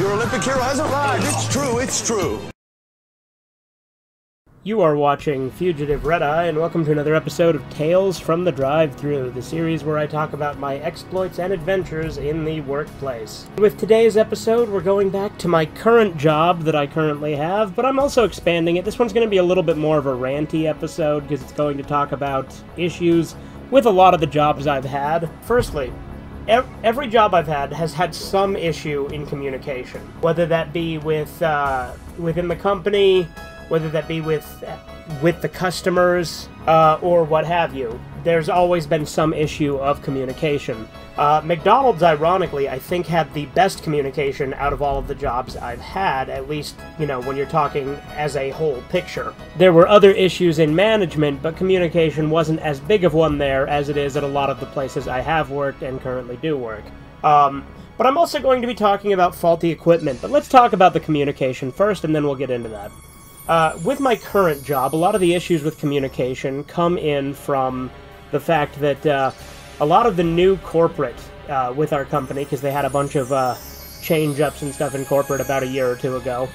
Your Olympic hero has arrived. It's true, it's true. You are watching Fugitive Red Eye, and welcome to another episode of Tales from the Drive-Thru, the series where I talk about my exploits and adventures in the workplace. With today's episode, we're going back to my current job that I currently have, but I'm also expanding it. This one's going to be a little bit more of a ranty episode, because it's going to talk about issues with a lot of the jobs I've had. Firstly, every job I've had has had some issue in communication, whether that be with within the company, whether that be with the customers, or what have you. There's always been some issue of communication. McDonald's, ironically, I think had the best communication out of all of the jobs I've had, at least, you know, when you're talking as a whole picture. There were other issues in management, but communication wasn't as big of one there as it is at a lot of the places I have worked and currently do work. But I'm also going to be talking about faulty equipment, but let's talk about the communication first, and then we'll get into that. With my current job, a lot of the issues with communication come in from the fact that a lot of the new corporate with our company, because they had a bunch of change-ups and stuff in corporate about a year or two ago,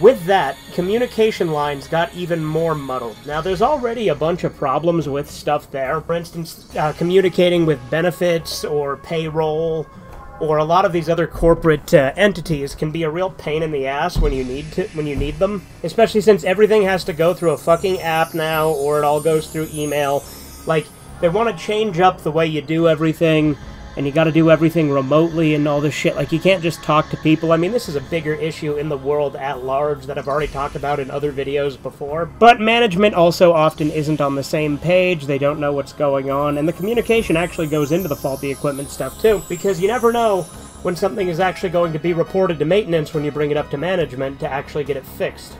with that, communication lines got even more muddled. Now, there's already a bunch of problems with stuff there. For instance, communicating with benefits or payroll, or a lot of these other corporate entities can be a real pain in the ass when you need them, especially since everything has to go through a fucking app now, or it all goes through email. Like, they want to change up the way you do everything, and you gotta do everything remotely and all this shit. Like, you can't just talk to people. I mean, this is a bigger issue in the world at large that I've already talked about in other videos before. But management also often isn't on the same page, they don't know what's going on, and the communication actually goes into the faulty equipment stuff too, because you never know when something is actually going to be reported to maintenance when you bring it up to management to actually get it fixed.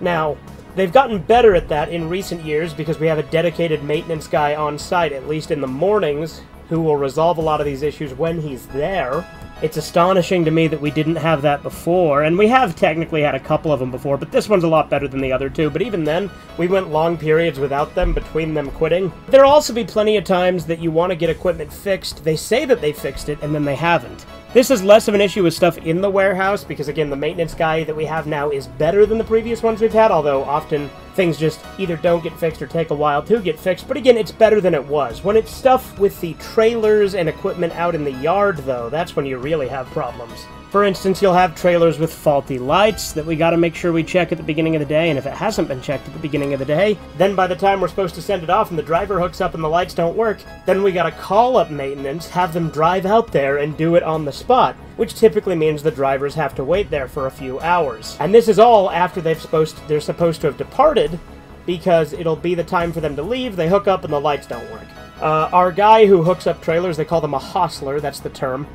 Now, they've gotten better at that in recent years because we have a dedicated maintenance guy on site, at least in the mornings, who will resolve a lot of these issues when he's there. It's astonishing to me that we didn't have that before, and we have technically had a couple of them before, but this one's a lot better than the other two. But even then, we went long periods without them between them quitting. There'll also be plenty of times that you want to get equipment fixed, they say that they fixed it, and then they haven't. This is less of an issue with stuff in the warehouse, because again, the maintenance guy that we have now is better than the previous ones we've had, although often things just either don't get fixed or take a while to get fixed, but again, it's better than it was. When it's stuff with the trailers and equipment out in the yard, though, that's when you really have problems. For instance, you'll have trailers with faulty lights that we gotta make sure we check at the beginning of the day, and if it hasn't been checked at the beginning of the day, then by the time we're supposed to send it off and the driver hooks up and the lights don't work, then we gotta call up maintenance, have them drive out there and do it on the spot, which typically means the drivers have to wait there for a few hours. And this is all after they're supposed to have departed, because it'll be the time for them to leave, they hook up and the lights don't work. Our guy who hooks up trailers, they call them a hostler, that's the term,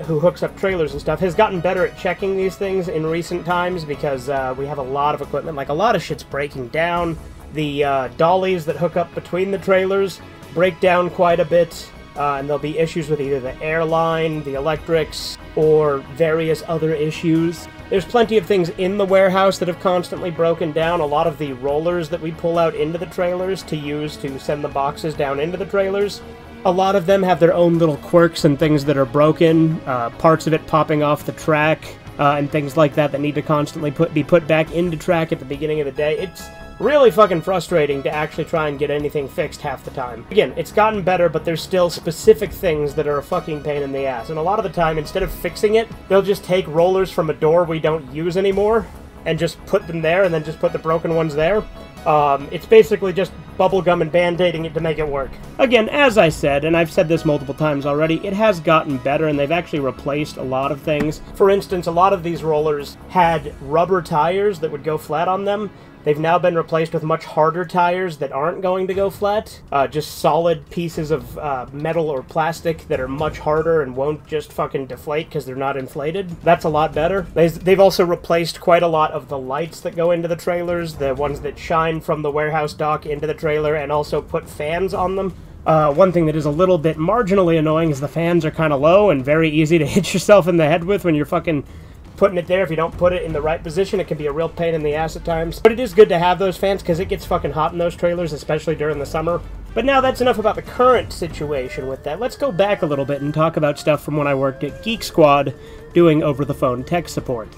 who hooks up trailers and stuff, has gotten better at checking these things in recent times because we have a lot of equipment, like a lot of shit's breaking down. The dollies that hook up between the trailers break down quite a bit, and there'll be issues with either the airline, the electrics, or various other issues. There's plenty of things in the warehouse that have constantly broken down. A lot of the rollers that we pull out into the trailers to use to send the boxes down into the trailers, a lot of them have their own little quirks and things that are broken, parts of it popping off the track, and things like that that need to constantly be put back into track at the beginning of the day. It's really fucking frustrating to actually try and get anything fixed half the time. Again, it's gotten better, but there's still specific things that are a fucking pain in the ass. And a lot of the time, instead of fixing it, they'll just take rollers from a door we don't use anymore and just put them there and then just put the broken ones there. It's basically just bubblegum and band-aiding it to make it work. Again, as I said, and I've said this multiple times already, it has gotten better, and they've actually replaced a lot of things. For instance, a lot of these rollers had rubber tires that would go flat on them. They've now been replaced with much harder tires that aren't going to go flat. Just solid pieces of metal or plastic that are much harder and won't just fucking deflate because they're not inflated. That's a lot better. They've also replaced quite a lot of the lights that go into the trailers, the ones that shine from the warehouse dock into the trailer, and also put fans on them. One thing that is a little bit marginally annoying is the fans are kind of low and very easy to hit yourself in the head with when you're fucking putting it there. If you don't put it in the right position, it can be a real pain in the ass at times. But it is good to have those fans because it gets fucking hot in those trailers, especially during the summer. But now that's enough about the current situation with that. Let's go back a little bit and talk about stuff from when I worked at Geek Squad, doing over-the-phone tech support.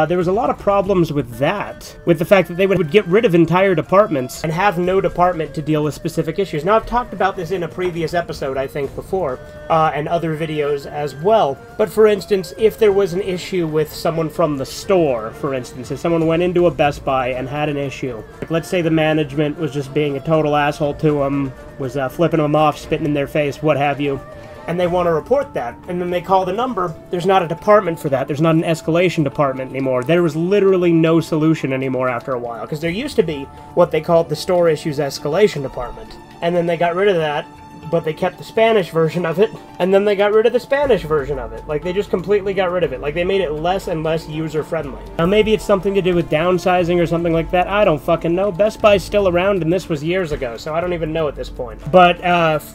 There was a lot of problems with that, with the fact that they would get rid of entire departments and have no department to deal with specific issues. Now, I've talked about this in a previous episode, I think, before, and other videos as well. But for instance, if there was an issue with someone from the store, for instance, if someone went into a Best Buy and had an issue, like let's say the management was just being a total asshole to them, was flipping them off, spitting in their face, what have you, and they want to report that, and then they call the number, there's not a department for that. There's not an escalation department anymore. There was literally no solution anymore after a while, because there used to be what they called the Store Issues Escalation Department. And then they got rid of that, but they kept the Spanish version of it, and then they got rid of the Spanish version of it. Like, they just completely got rid of it. Like, they made it less and less user-friendly. Now, maybe it's something to do with downsizing or something like that. I don't fucking know. Best Buy's still around, and this was years ago, so I don't even know at this point. But,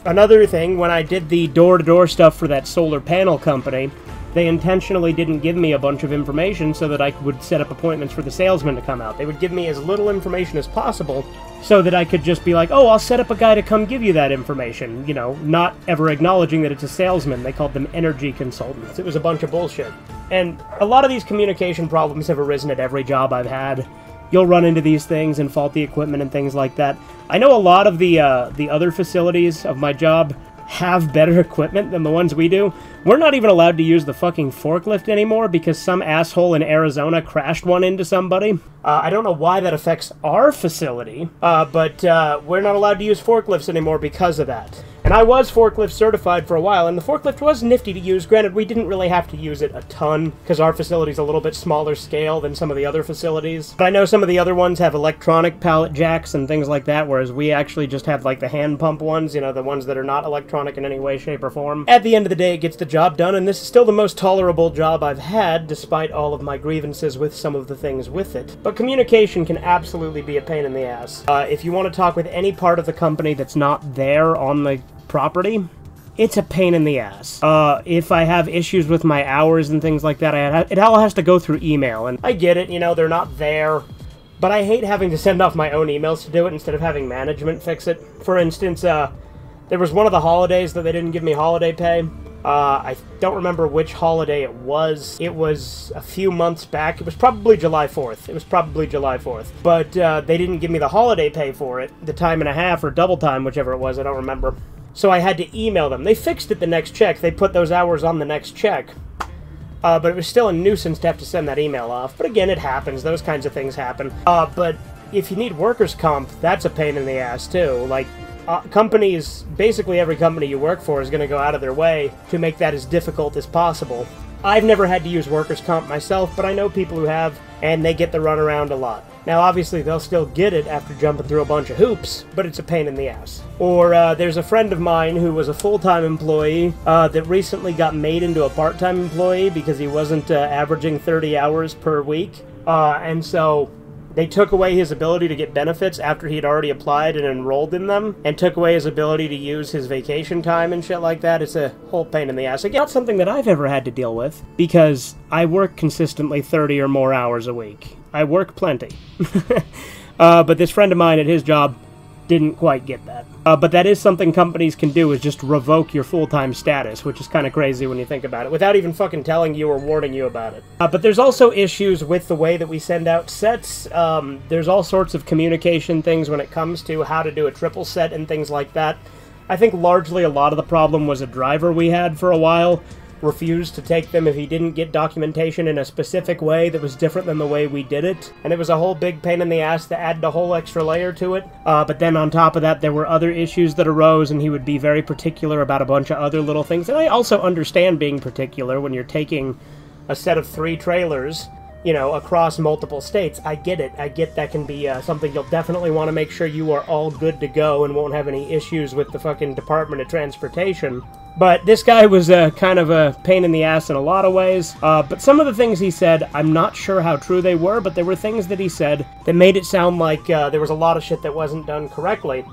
another thing, when I did the door-to-door stuff for that solar panel company, they intentionally didn't give me a bunch of information so that I would set up appointments for the salesman to come out. They would give me as little information as possible so that I could just be like, oh, I'll set up a guy to come give you that information, you know, not ever acknowledging that it's a salesman. They called them energy consultants. It was a bunch of bullshit. And a lot of these communication problems have arisen at every job I've had. You'll run into these things and faulty equipment and things like that. I know a lot of the other facilities of my job have better equipment than the ones we do. We're not even allowed to use the fucking forklift anymore because some asshole in Arizona crashed one into somebody. I don't know why that affects our facility, but we're not allowed to use forklifts anymore because of that. And I was forklift certified for a while, and the forklift was nifty to use. Granted, we didn't really have to use it a ton, because our facility's a little bit smaller scale than some of the other facilities. But I know some of the other ones have electronic pallet jacks and things like that, whereas we actually just have, like, the hand pump ones, you know, the ones that are not electronic in any way, shape, or form. At the end of the day, it gets the job done, and this is still the most tolerable job I've had, despite all of my grievances with some of the things with it. But communication can absolutely be a pain in the ass. If you want to talk with any part of the company that's not there on the property, it's a pain in the ass. If I have issues with my hours and things like that, it all has to go through email, and I get it, you know, they're not there, but I hate having to send off my own emails to do it instead of having management fix it. For instance, there was one of the holidays that they didn't give me holiday pay. I don't remember which holiday it was. It was a few months back. It was probably July 4th. But they didn't give me the holiday pay for it, the time and a half or double time, whichever it was, I don't remember. So I had to email them. They fixed it the next check. They put those hours on the next check. But it was still a nuisance to have to send that email off. But again, it happens. Those kinds of things happen. But if you need workers' comp, that's a pain in the ass, too. Like, companies, basically every company you work for is going to go out of their way to make that as difficult as possible. I've never had to use workers' comp myself, but I know people who have, and they get the runaround a lot. Now, obviously, they'll still get it after jumping through a bunch of hoops, but it's a pain in the ass. Or, there's a friend of mine who was a full-time employee that recently got made into a part-time employee because he wasn't averaging 30 hours per week. And so they took away his ability to get benefits after he had already applied and enrolled in them, and took away his ability to use his vacation time and shit like that. It's a whole pain in the ass. Again, not something that I've ever had to deal with, because I work consistently 30 or more hours a week. I work plenty. But this friend of mine at his job didn't quite get that. But that is something companies can do, is just revoke your full-time status, which is kind of crazy when you think about it, without even fucking telling you or warning you about it. But there's also issues with the way that we send out sets. There's all sorts of communication things when it comes to how to do a triple set and things like that. I think largely a lot of the problem was a driver we had for a while refused to take them if he didn't get documentation in a specific way that was different than the way we did it. And it was a whole big pain in the ass to add a whole extra layer to it. But then on top of that, there were other issues that arose, and he would be very particular about a bunch of other little things. And I also understand being particular when you're taking a set of 3 trailers, you know, across multiple states. I get it. I get that can be something you'll definitely want to make sure you are all good to go and won't have any issues with the fucking Department of Transportation. But this guy was kind of a pain in the ass in a lot of ways. But some of the things he said, I'm not sure how true they were, but there were things that he said that made it sound like there was a lot of shit that wasn't done correctly.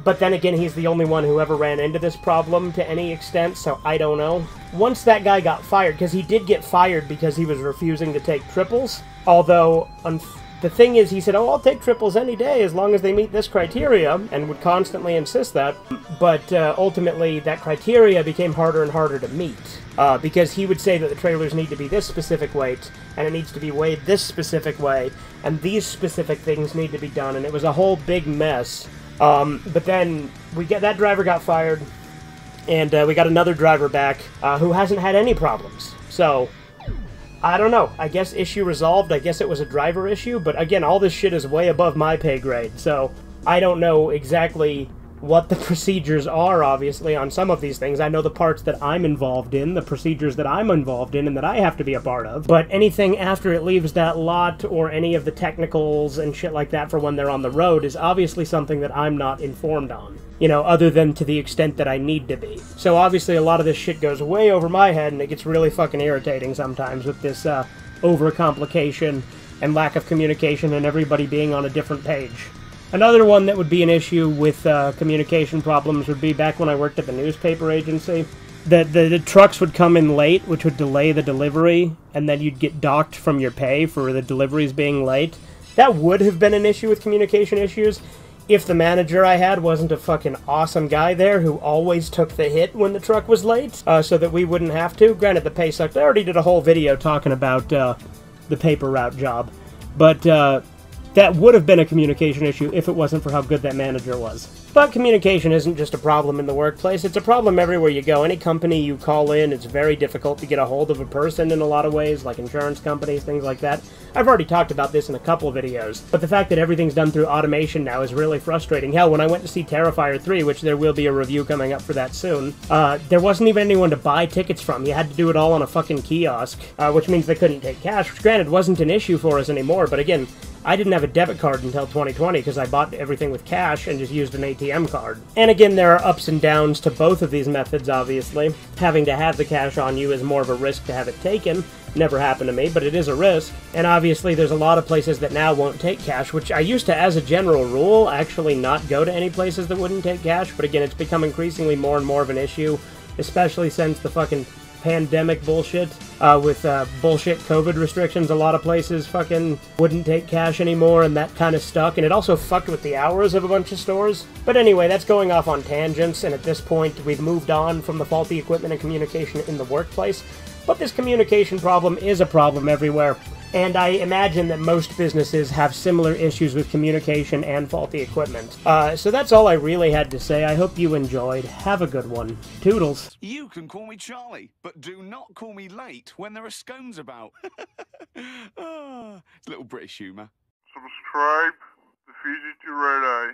But then again, he's the only one who ever ran into this problem to any extent, so I don't know. Once that guy got fired, because he did get fired because he was refusing to take triples, although the thing is, he said, oh, I'll take triples any day as long as they meet this criteria, and would constantly insist that. But ultimately, that criteria became harder and harder to meet. Because he would say that the trailers need to be this specific weight, and it needs to be weighed this specific way, and these specific things need to be done, and it was a whole big mess. But then that driver got fired, and we got another driver back who hasn't had any problems. So, I don't know. I guess issue resolved. I guess it was a driver issue, but again, all this shit is way above my pay grade, so I don't know exactly what the procedures are, obviously, on some of these things. I know the parts that I'm involved in, the procedures that I'm involved in, and that I have to be a part of. But anything after it leaves that lot, or any of the technicals and shit like that for when they're on the road, is obviously something that I'm not informed on. You know, other than to the extent that I need to be. So obviously a lot of this shit goes way over my head, and it gets really fucking irritating sometimes with this overcomplication and lack of communication and everybody being on a different page. Another one that would be an issue with communication problems would be back when I worked at the newspaper agency. The trucks would come in late, which would delay the delivery, and then you'd get docked from your pay for the deliveries being late. That would have been an issue with communication issues if the manager I had wasn't a fucking awesome guy there who always took the hit when the truck was late, so that we wouldn't have to. Granted, the pay sucked. I already did a whole video talking about the paper route job, but that would have been a communication issue if it wasn't for how good that manager was. But communication isn't just a problem in the workplace, it's a problem everywhere you go. Any company you call in, it's very difficult to get a hold of a person in a lot of ways, like insurance companies, things like that. I've already talked about this in a couple of videos, but the fact that everything's done through automation now is really frustrating. Hell, when I went to see Terrifier 3, which there will be a review coming up for that soon, there wasn't even anyone to buy tickets from. You had to do it all on a fucking kiosk, which means they couldn't take cash, which granted wasn't an issue for us anymore, but again, I didn't have a debit card until 2020 because I bought everything with cash and just used an ATM card. And again, there are ups and downs to both of these methods, obviously. Having to have the cash on you is more of a risk to have it taken. Never happened to me, but it is a risk. And obviously, there's a lot of places that now won't take cash, which I used to, as a general rule, actually not go to any places that wouldn't take cash. But again, it's become increasingly more and more of an issue, especially since the fucking pandemic bullshit with bullshit COVID restrictions. A lot of places fucking wouldn't take cash anymore, and that kind of stuck, and it also fucked with the hours of a bunch of stores. But anyway, that's going off on tangents, and at this point we've moved on from the faulty equipment and communication in the workplace. But this communication problem is a problem everywhere, and I imagine that most businesses have similar issues with communication and faulty equipment. So that's all I really had to say. I hope you enjoyed. Have a good one. Toodles. You can call me Charlie, but do not call me late when there are scones about. It's a little British humour. Subscribe to Fugitive Red Eye.